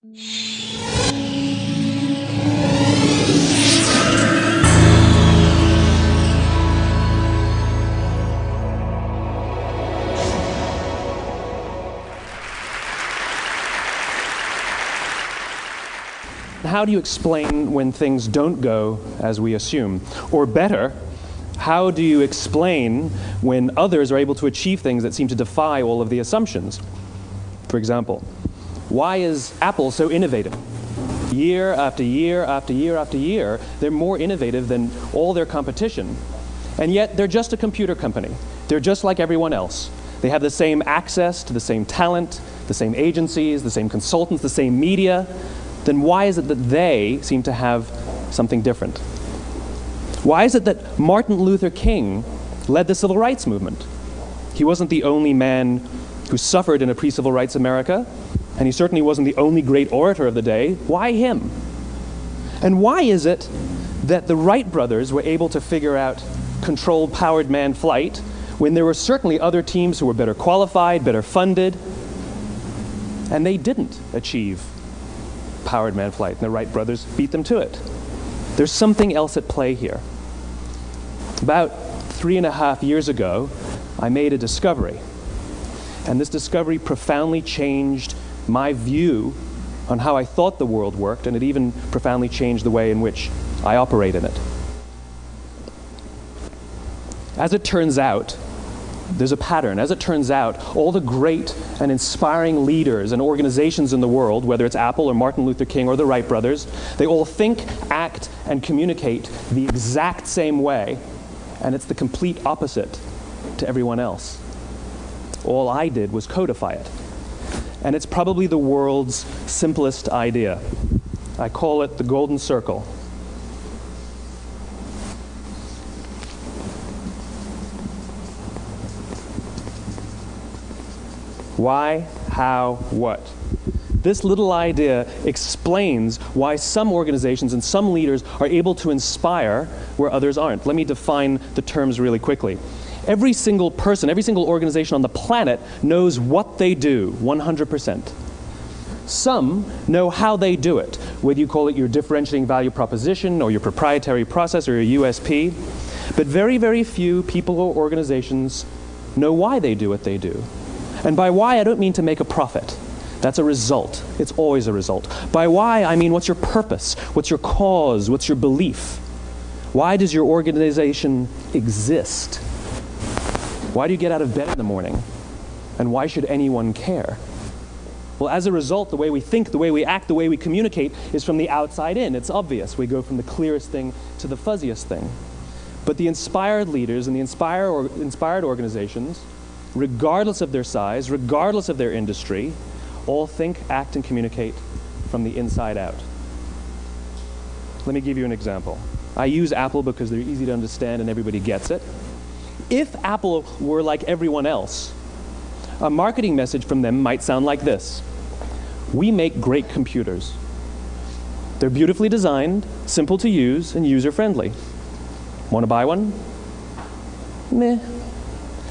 How do you explain when things don't go as we assume? Or better, how do you explain when others are able to achieve things that seem to defy all of the assumptions? For example, why is Apple so innovative? Year after year after year after year, they're more innovative than all their competition. And yet, they're just a computer company. They're just like everyone else. They have the same access to the same talent, the same agencies, the same consultants, the same media. Then why is it that they seem to have something different? Why is it that Martin Luther King led the civil rights movement? He wasn't the only man who suffered in a pre-civil rights America, and he certainly wasn't the only great orator of the day. Why him? And why is it that the Wright brothers were able to figure out controlled powered manned flight when there were certainly other teams who were better qualified, better funded, and they didn't achieve powered manned flight, and the Wright brothers beat them to it? There's something else at play here. About 3.5 years ago, I made a discovery, and this discovery profoundly changed my view on how I thought the world worked, and it even profoundly changed the way in which I operate in it. As it turns out, there's a pattern. As it turns out, all the great and inspiring leaders and organizations in the world, whether it's Apple or Martin Luther King or the Wright brothers, they all think, act, and communicate the exact same way, and it's the complete opposite to everyone else. All I did was codify it. And it's probably the world's simplest idea. I call it the golden circle. Why, how, what? This little idea explains why some organizations and some leaders are able to inspire where others aren't. Let me define the terms really quickly. Every single person, every single organization on the planet knows what they do, 100%. Some know how they do it, whether you call it your differentiating value proposition or your proprietary process or your USP. But very, very few people or organizations know why they do what they do. And by why, I don't mean to make a profit. That's a result. It's always a result. By why, I mean what's your purpose? What's your cause? What's your belief? Why does your organization exist? Why do you get out of bed in the morning? And why should anyone care? Well, as a result, the way we think, the way we act, the way we communicate is from the outside in. It's obvious. We go from the clearest thing to the fuzziest thing. But the inspired leaders and the inspired organizations, regardless of their size, regardless of their industry, all think, act, and communicate from the inside out. Let me give you an example. I use Apple because they're easy to understand and everybody gets it. If Apple were like everyone else, a marketing message from them might sound like this: we make great computers. They're beautifully designed, simple to use, and user-friendly. Want to buy one? Meh.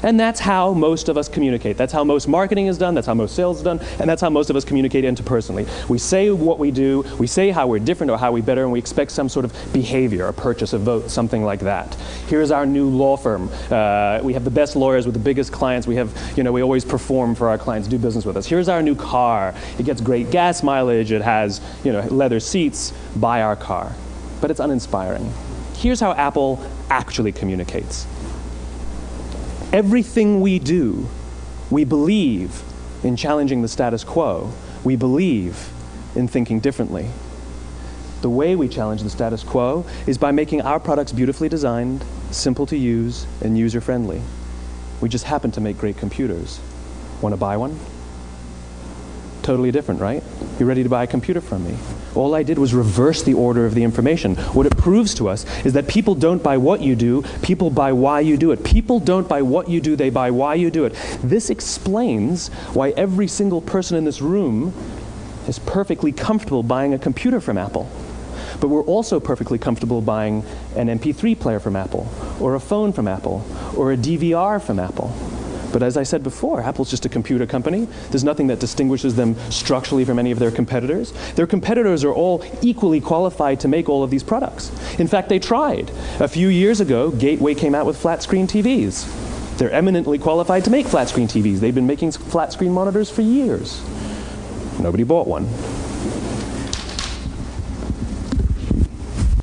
And that's how most of us communicate. That's how most marketing is done, that's how most sales is done, and that's how most of us communicate interpersonally. We say what we do, we say how we're different or how we're better, and we expect some sort of behavior, a purchase, a vote, something like that. Here's our new law firm. We have the best lawyers with the biggest clients. We have, we always perform for our clients, do business with us. Here's our new car. It gets great gas mileage. It has, leather seats. Buy our car. But it's uninspiring. Here's how Apple actually communicates. Everything we do, we believe in challenging the status quo. We believe in thinking differently. The way we challenge the status quo is by making our products beautifully designed, simple to use, and user-friendly. We just happen to make great computers. Want to buy one? Totally different, right? You're ready to buy a computer from me. All I did was reverse the order of the information. What it proves to us is that people don't buy what you do, people buy why you do it. People don't buy what you do, they buy why you do it. This explains why every single person in this room is perfectly comfortable buying a computer from Apple. But we're also perfectly comfortable buying an MP3 player from Apple, or a phone from Apple, or a DVR from Apple. But as I said before, Apple's just a computer company. There's nothing that distinguishes them structurally from any of their competitors. Their competitors are all equally qualified to make all of these products. In fact, they tried. A few years ago, Gateway came out with flat screen TVs. They're eminently qualified to make flat screen TVs. They've been making flat screen monitors for years. Nobody bought one.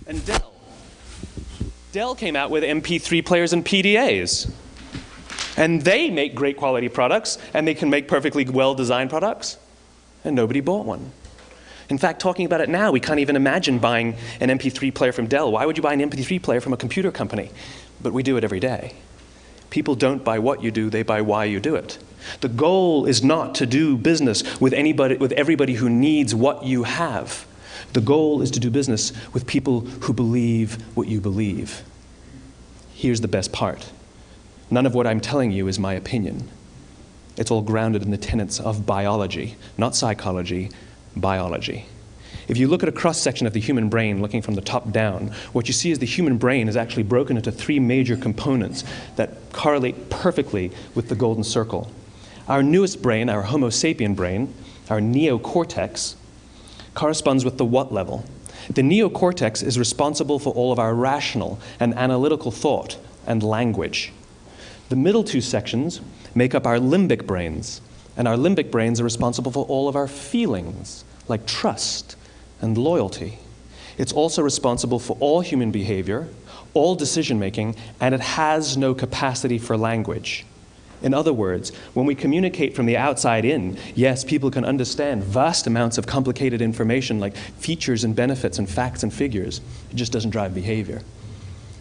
And Dell came out with MP3 players and PDAs. And they make great quality products, and they can make perfectly well-designed products, and nobody bought one. In fact, talking about it now, we can't even imagine buying an MP3 player from Dell. Why would you buy an MP3 player from a computer company? But we do it every day. People don't buy what you do, they buy why you do it. The goal is not to do business with everybody who needs what you have. The goal is to do business with people who believe what you believe. Here's the best part. None of what I'm telling you is my opinion. It's all grounded in the tenets of biology, not psychology, biology. If you look at a cross-section of the human brain, looking from the top down, what you see is the human brain is actually broken into 3 major components that correlate perfectly with the golden circle. Our newest brain, our Homo sapien brain, our neocortex, corresponds with the what level. The neocortex is responsible for all of our rational and analytical thought and language. The middle 2 sections make up our limbic brains, and our limbic brains are responsible for all of our feelings, like trust and loyalty. It's also responsible for all human behavior, all decision-making, and it has no capacity for language. In other words, when we communicate from the outside in, yes, people can understand vast amounts of complicated information like features and benefits and facts and figures. It just doesn't drive behavior.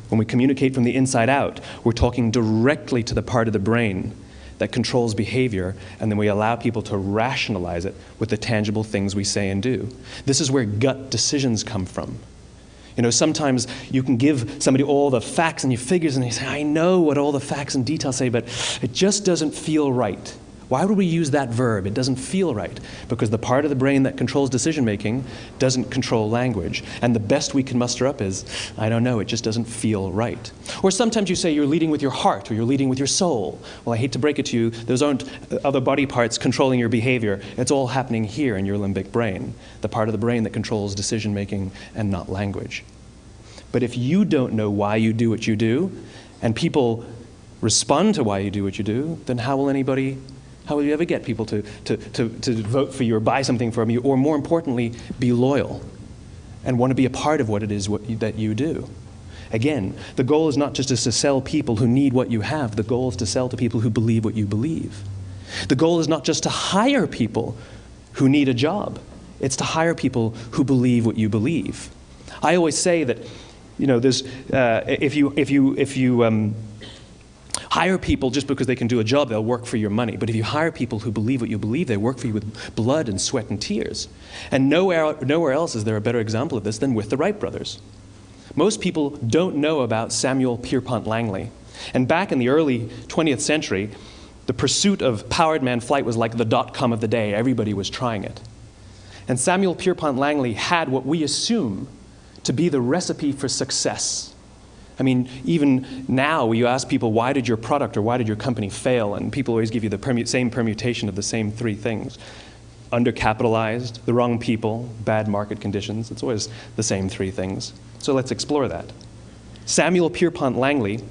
When we communicate from the inside out, we're talking directly to the part of the brain that controls behavior, and then we allow people to rationalize it with the tangible things we say and do. This is where gut decisions come from. You know, sometimes you can give somebody all the facts and your figures, and they say, I know what all the facts and details say, but it just doesn't feel right. Why would we use that verb? It doesn't feel right. Because the part of the brain that controls decision-making doesn't control language. And the best we can muster up is, I don't know, it just doesn't feel right. Or sometimes you say you're leading with your heart or you're leading with your soul. Well, I hate to break it to you, those aren't other body parts controlling your behavior. It's all happening here in your limbic brain, the part of the brain that controls decision-making and not language. But if you don't know why you do what you do, and people respond to why you do what you do, then how will you ever get people to vote for you or buy something from you, or more importantly, be loyal and want to be a part of what it is that you do? Again, the goal is not just to sell people who need what you have. The goal is to sell to people who believe what you believe. The goal is not just to hire people who need a job. It's to hire people who believe what you believe. I always say that, you know, there's, if you hire people just because they can do a job, they'll work for your money. But if you hire people who believe what you believe, they work for you with blood and sweat and tears. And nowhere else is there a better example of this than with the Wright brothers. Most people don't know about Samuel Pierpont Langley. And back in the early 20th century, the pursuit of powered man flight was like the dot-com of the day. Everybody was trying it. And Samuel Pierpont Langley had what we assume to be the recipe for success. I mean, even now, you ask people, why did your product or why did your company fail? And people always give you the same permutation of the same 3 things. Undercapitalized, the wrong people, bad market conditions. It's always the same 3 things. So let's explore that. Samuel Pierpont Langley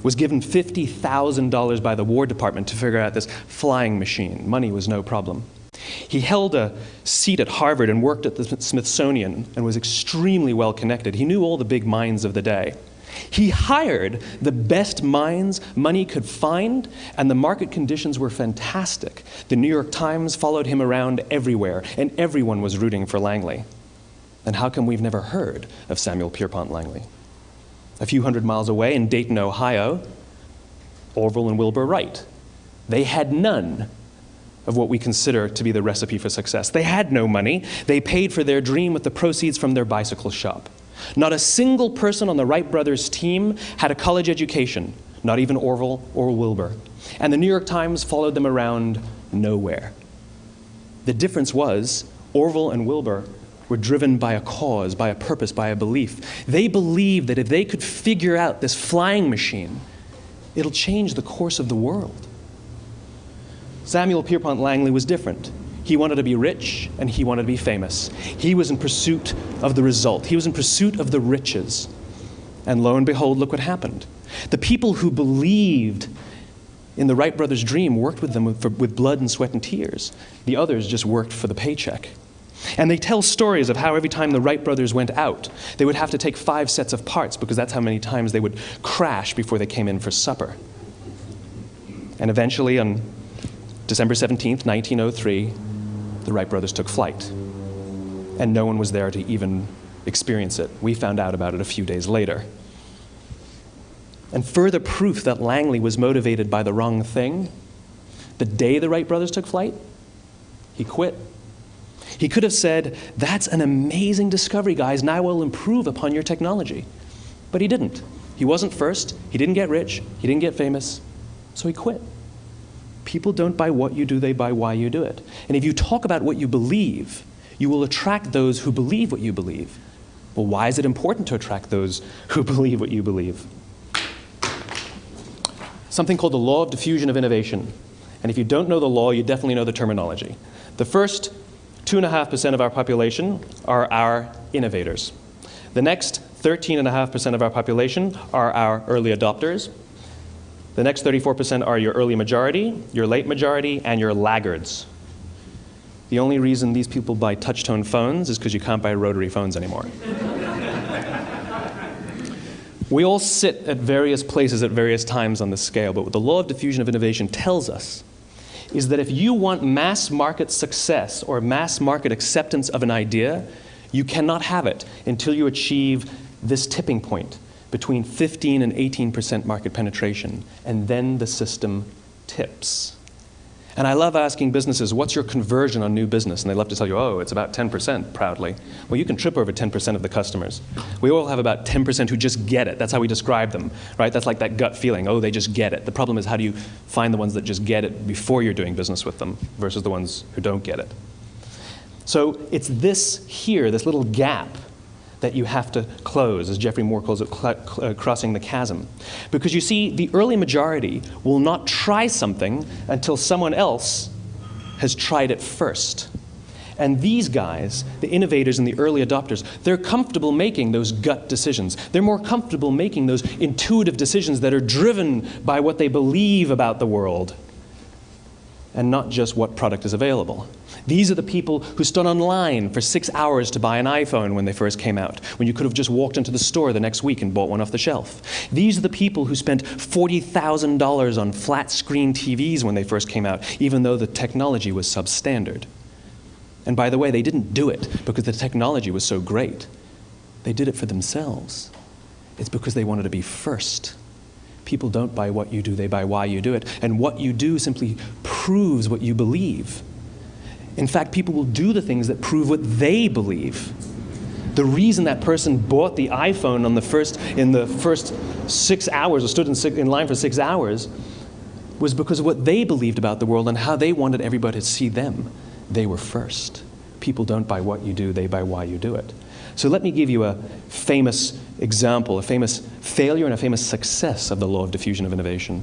was given $50,000 by the War Department to figure out this flying machine. Money was no problem. He held a seat at Harvard and worked at the Smithsonian and was extremely well connected. He knew all the big minds of the day. He hired the best minds money could find, and the market conditions were fantastic. The New York Times followed him around everywhere, and everyone was rooting for Langley. And how come we've never heard of Samuel Pierpont Langley? A few hundred miles away in Dayton, Ohio, Orville and Wilbur Wright. They had none of what we consider to be the recipe for success. They had no money. They paid for their dream with the proceeds from their bicycle shop. Not a single person on the Wright brothers' team had a college education, not even Orville or Wilbur. And the New York Times followed them around nowhere. The difference was Orville and Wilbur were driven by a cause, by a purpose, by a belief. They believed that if they could figure out this flying machine, it'll change the course of the world. Samuel Pierpont Langley was different. He wanted to be rich, and he wanted to be famous. He was in pursuit of the result. He was in pursuit of the riches. And lo and behold, look what happened. The people who believed in the Wright brothers' dream worked with them with blood and sweat and tears. The others just worked for the paycheck. And they tell stories of how every time the Wright brothers went out, they would have to take 5 sets of parts because that's how many times they would crash before they came in for supper. And eventually, on December 17th, 1903, the Wright brothers took flight. And no one was there to even experience it. We found out about it a few days later. And further proof that Langley was motivated by the wrong thing, the day the Wright brothers took flight, he quit. He could have said, "That's an amazing discovery, guys. Now we'll improve upon your technology." But he didn't. He wasn't first. He didn't get rich. He didn't get famous. So he quit. People don't buy what you do, they buy why you do it. And if you talk about what you believe, you will attract those who believe what you believe. Well, why is it important to attract those who believe what you believe? Something called the law of diffusion of innovation. And if you don't know the law, you definitely know the terminology. The first 2.5% of our population are our innovators. The next 13.5% of our population are our early adopters. The next 34% are your early majority, your late majority, and your laggards. The only reason these people buy touch-tone phones is because you can't buy rotary phones anymore. We all sit at various places at various times on the scale, but what the law of diffusion of innovation tells us is that if you want mass market success or mass market acceptance of an idea, you cannot have it until you achieve this tipping point between 15 and 18% market penetration, and then the system tips. And I love asking businesses, what's your conversion on new business? And they love to tell you, oh, it's about 10%, proudly. Well, you can trip over 10% of the customers. We all have about 10% who just get it. That's how we describe them, right? That's like that gut feeling, oh, they just get it. The problem is, how do you find the ones that just get it before you're doing business with them versus the ones who don't get it? So it's this here, this little gap, that you have to close, as Geoffrey Moore calls it, crossing the chasm. Because you see, the early majority will not try something until someone else has tried it first. And these guys, the innovators and the early adopters, they're comfortable making those gut decisions. They're more comfortable making those intuitive decisions that are driven by what they believe about the world, and not just what product is available. These are the people who stood online for 6 hours to buy an iPhone when they first came out, when you could have just walked into the store the next week and bought one off the shelf. These are the people who spent $40,000 on flat screen TVs when they first came out, even though the technology was substandard. And by the way, they didn't do it because the technology was so great. They did it for themselves. It's because they wanted to be first. People don't buy what you do, they buy why you do it. And what you do simply proves what you believe. In fact, people will do the things that prove what they believe. The reason that person bought the iPhone in the first 6 hours, or stood in line for 6 hours, was because of what they believed about the world and how they wanted everybody to see them. They were first. People don't buy what you do, they buy why you do it. So let me give you a famous example, a famous failure and a famous success of the law of diffusion of innovation.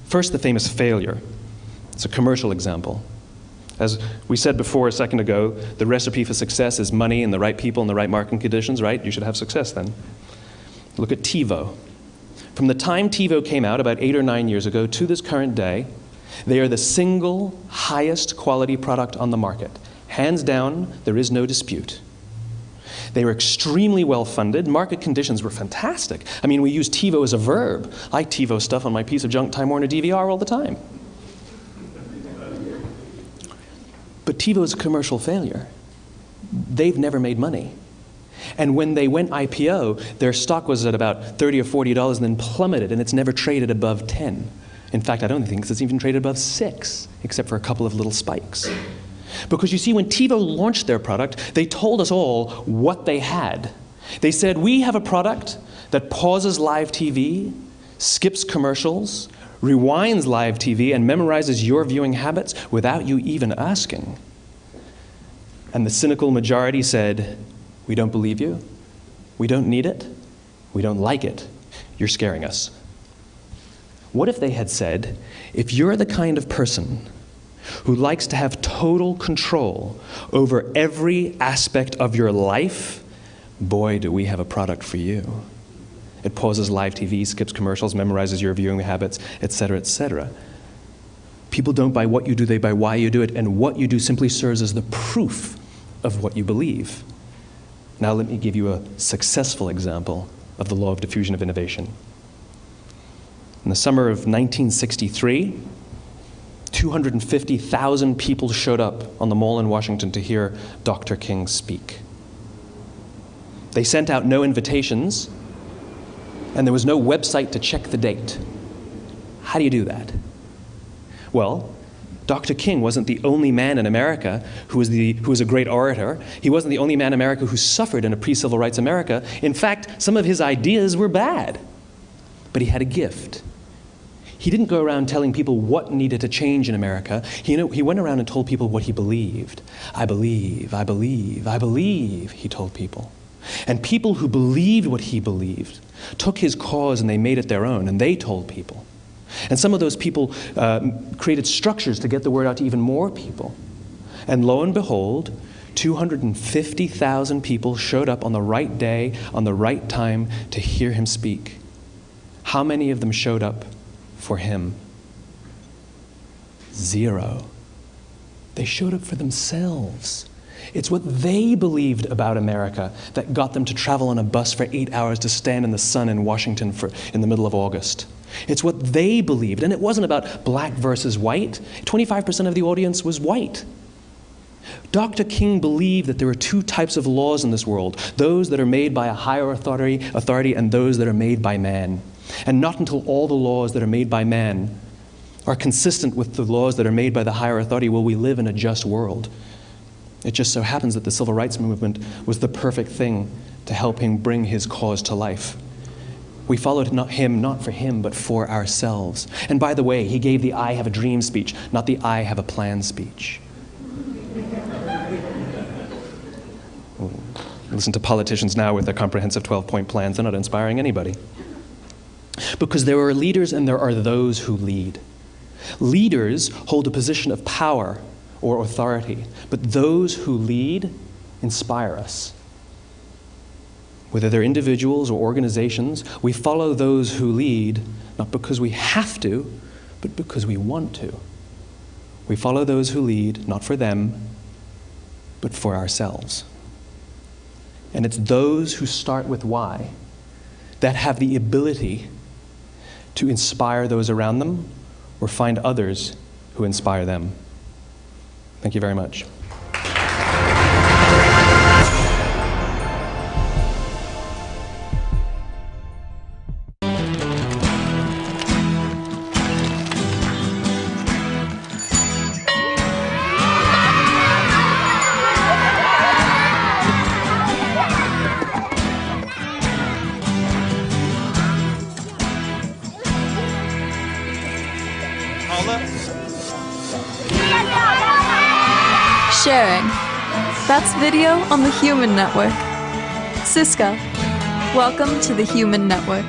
First, the famous failure. It's a commercial example. As we said before a second ago, the recipe for success is money and the right people and the right marketing conditions, right? You should have success then. Look at TiVo. From the time TiVo came out about 8 or 9 years ago to this current day, they are the single highest quality product on the market. Hands down, there is no dispute. They were extremely well funded. Market conditions were fantastic. I mean, we use TiVo as a verb. I TiVo stuff on my piece of junk Time Warner DVR all the time. But TiVo is a commercial failure. They've never made money. And when they went IPO, their stock was at about $30 or $40 and then plummeted, and it's never traded above 10. In fact, I don't think it's even traded above 6, except for a couple of little spikes. Because you see, when TiVo launched their product, they told us all what they had. They said, we have a product that pauses live TV, skips commercials, rewinds live TV, and memorizes your viewing habits without you even asking. And the cynical majority said, we don't believe you, we don't need it, we don't like it, you're scaring us. What if they had said, if you're the kind of person who likes to have total control over every aspect of your life, boy, do we have a product for you. It pauses live TV, skips commercials, memorizes your viewing habits, etc., etc. People don't buy what you do, they buy why you do it, and what you do simply serves as the proof of what you believe. Now let me give you a successful example of the law of diffusion of innovation. In the summer of 1963, 250,000 people showed up on the Mall in Washington to hear Dr. King speak. They sent out no invitations, and there was no website to check the date. How do you do that? Well, Dr. King wasn't the only man in America who was a great orator. He wasn't the only man in America who suffered in a pre-civil rights America. In fact, some of his ideas were bad. But he had a gift. He didn't go around telling people what needed to change in America. He went around and told people what he believed. I believe, I believe, I believe, he told people. And people who believed what he believed took his cause and they made it their own, and they told people. And some of those people created structures to get the word out to even more people. And lo and behold, 250,000 people showed up on the right day, on the right time to hear him speak. How many of them showed up for him? 0. They showed up for themselves. It's what they believed about America that got them to travel on a bus for 8 hours to stand in the sun in Washington in the middle of August. It's what they believed, and it wasn't about black versus white. 25% of the audience was white. Dr. King believed that there are 2 types of laws in this world, those that are made by a higher authority and those that are made by man. And not until all the laws that are made by man are consistent with the laws that are made by the higher authority will we live in a just world. It just so happens that the civil rights movement was the perfect thing to help him bring his cause to life. We followed him not for him, but for ourselves. And by the way, he gave the I have a dream speech, not the I have a plan speech. Listen to politicians now with their comprehensive 12-point plans. They're not inspiring anybody. Because there are leaders and there are those who lead. Leaders hold a position of power or authority, but those who lead inspire us. Whether they're individuals or organizations, we follow those who lead not because we have to, but because we want to. We follow those who lead not for them, but for ourselves. And it's those who start with why that have the ability to inspire those around them or find others who inspire them. Thank you very much. Sharing. That's video on the Human Network. Siska, welcome to the Human Network.